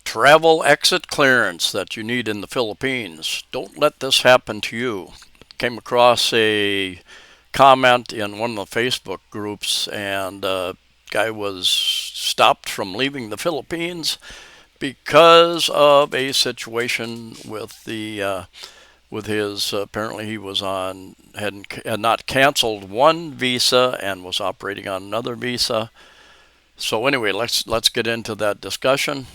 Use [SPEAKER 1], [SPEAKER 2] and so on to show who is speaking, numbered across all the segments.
[SPEAKER 1] Travel exit clearance that you need in the Philippines. Don't let this happen to you. Came across a comment in one of the Facebook groups, and guy was stopped from leaving the Philippines because of a situation with the with his apparently he was on had not canceled one visa and was operating on another visa. So anyway, let's get into that discussion.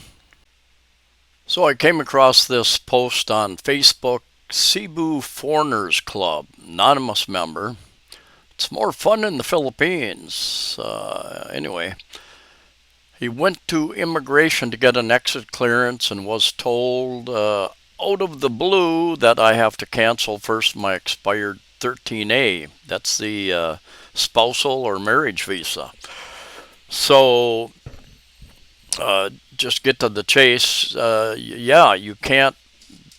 [SPEAKER 1] So I came across this post on Facebook, Cebu Foreigners Club, anonymous member. It's more fun in the Philippines. Anyway, he went to immigration to get an exit clearance and was told out of the blue that I have to cancel first my expired 13A. That's the spousal or marriage visa. So just get to the chase. Yeah, you can't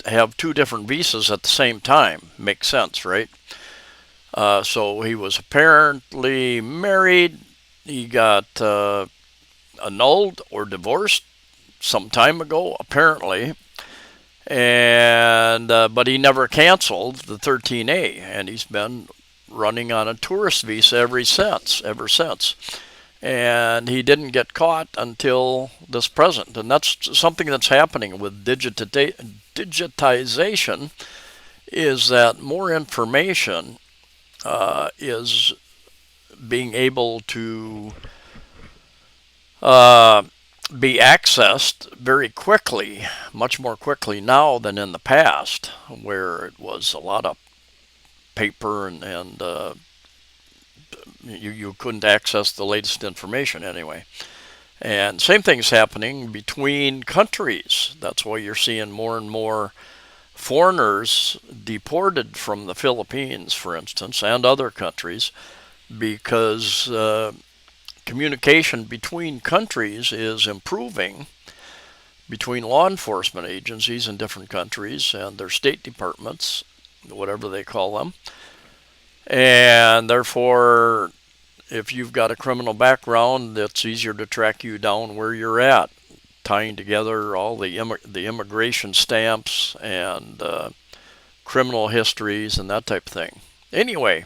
[SPEAKER 1] have two different visas at the same time. Makes sense, right? So he was apparently married. He got annulled or divorced some time ago, apparently, and but he never canceled the 13A, and he's been running on a tourist visa ever since. And he didn't get caught until this present, and that's something that's happening with digitization. Is that more information is being able to be accessed very quickly, much more quickly now than in the past, where it was a lot of paper and you couldn't access the latest information anyway. And same thing's happening between countries. That's why you're seeing more and more foreigners deported from the Philippines, for instance, and other countries, because communication between countries is improving between law enforcement agencies in different countries and their state departments, whatever they call them. And therefore, if you've got a criminal background, it's easier to track you down where you're at, tying together all the immigration stamps and criminal histories and that type of thing. Anyway,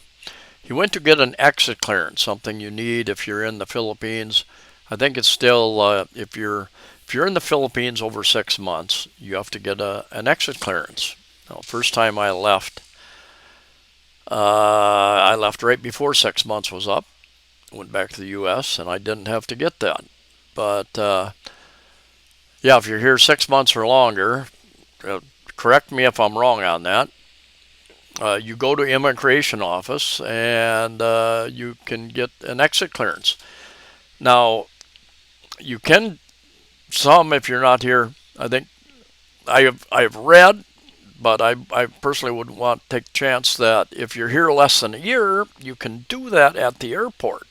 [SPEAKER 1] he went to get an exit clearance, something you need if you're in the Philippines. I think it's still if you're in the Philippines over 6 months, you have to get an exit clearance. Now, first time I left right before 6 months was up. Went back to the U.S. and I didn't have to get that. But yeah, if you're here 6 months or longer, correct me if I'm wrong on that. You go to immigration office and you can get an exit clearance. Now, you can some if you're not here. I think I have read, but I personally would want to take a chance that if you're here less than a year, you can do that at the airport.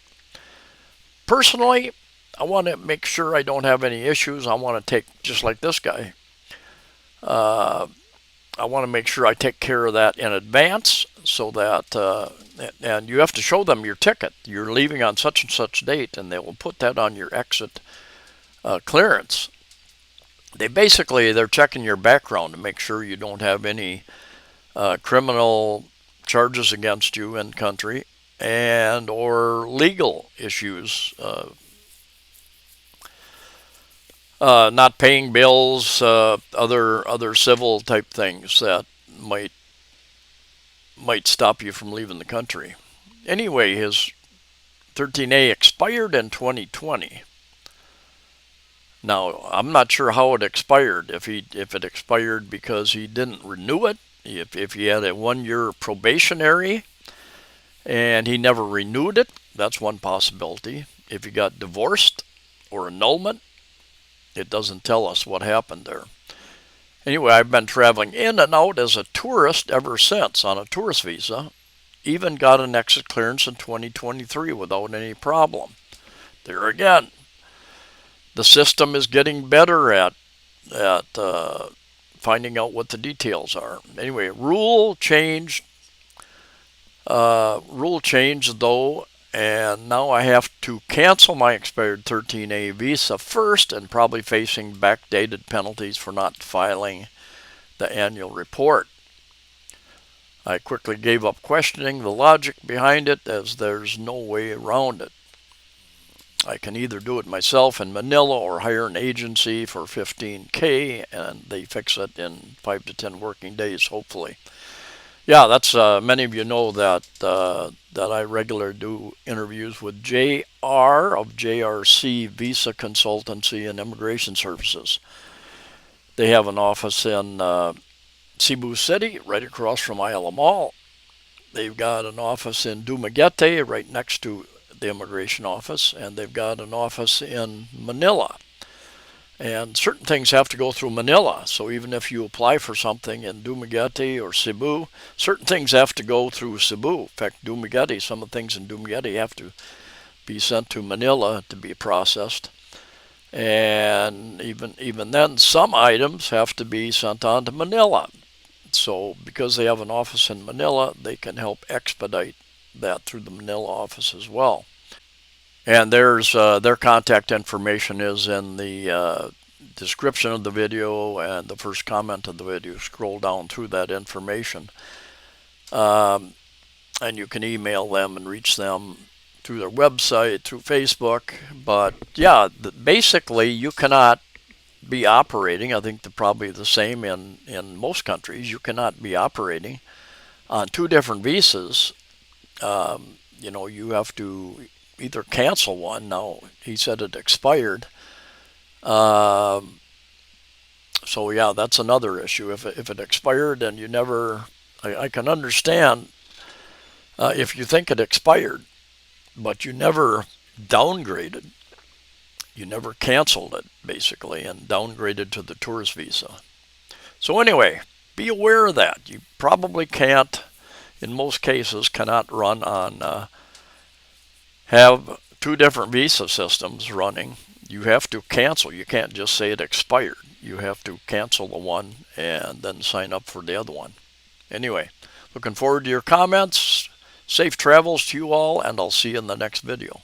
[SPEAKER 1] Personally, I want to make sure I don't have any issues. I want to take, just like this guy, uh, I want to make sure I take care of that in advance so that, and you have to show them your ticket. You're leaving on such and such date, and they will put that on your exit clearance. They're checking your background to make sure you don't have any criminal charges against you in country and or legal issues, not paying bills, other civil type things that might stop you from leaving the country. Anyway, his 13A expired in 2020. Now, I'm not sure how it expired. If it expired because he didn't renew it, if he had a 1 year probationary and he never renewed it, that's one possibility. If he got divorced or annulment, it doesn't tell us what happened there. Anyway, I've been traveling in and out as a tourist ever since on a tourist visa. Even got an exit clearance in 2023 without any problem. There again, the system is getting better at finding out what the details are. Anyway, rule change though And now I have to cancel my expired 13A visa first and probably facing backdated penalties for not filing the annual report. I quickly gave up questioning the logic behind it, as there's no way around it. I can either do it myself in Manila or hire an agency for $15K, and they fix it in 5 to 10 working days, hopefully. Yeah, that's many of you know that I regularly do interviews with JR of JRC Visa Consultancy and Immigration Services. They have an office in Cebu City, right across from Ayala Mall. They've got an office in Dumaguete, right next to the immigration office, and they've got an office in Manila. And certain things have to go through Manila. So even if you apply for something in Dumaguete or Cebu, certain things have to go through Cebu. In fact, Dumaguete, some of the things in Dumaguete have to be sent to Manila to be processed. And even then, some items have to be sent on to Manila. So because they have an office in Manila, they can help expedite that through the Manila office as well. And their contact information is in the description of the video and the first comment of the video. Scroll down through that information. And you can email them and reach them through their website, through Facebook. But yeah, basically you cannot be operating. I think they're probably the same in most countries. You cannot be operating on two different visas. You have to either cancel one. Now, he said it expired. So yeah, that's another issue. If it expired and you never, I can understand if you think it expired, but you never downgraded. You never canceled it, basically, and downgraded to the tourist visa. So anyway, be aware of that. You probably can't, in most cases, cannot run on, have two different visa systems running. You have to cancel. You can't just say it expired. You have to cancel the one and then sign up for the other one. Anyway, looking forward to your comments. Safe travels to you all, and I'll see you in the next video.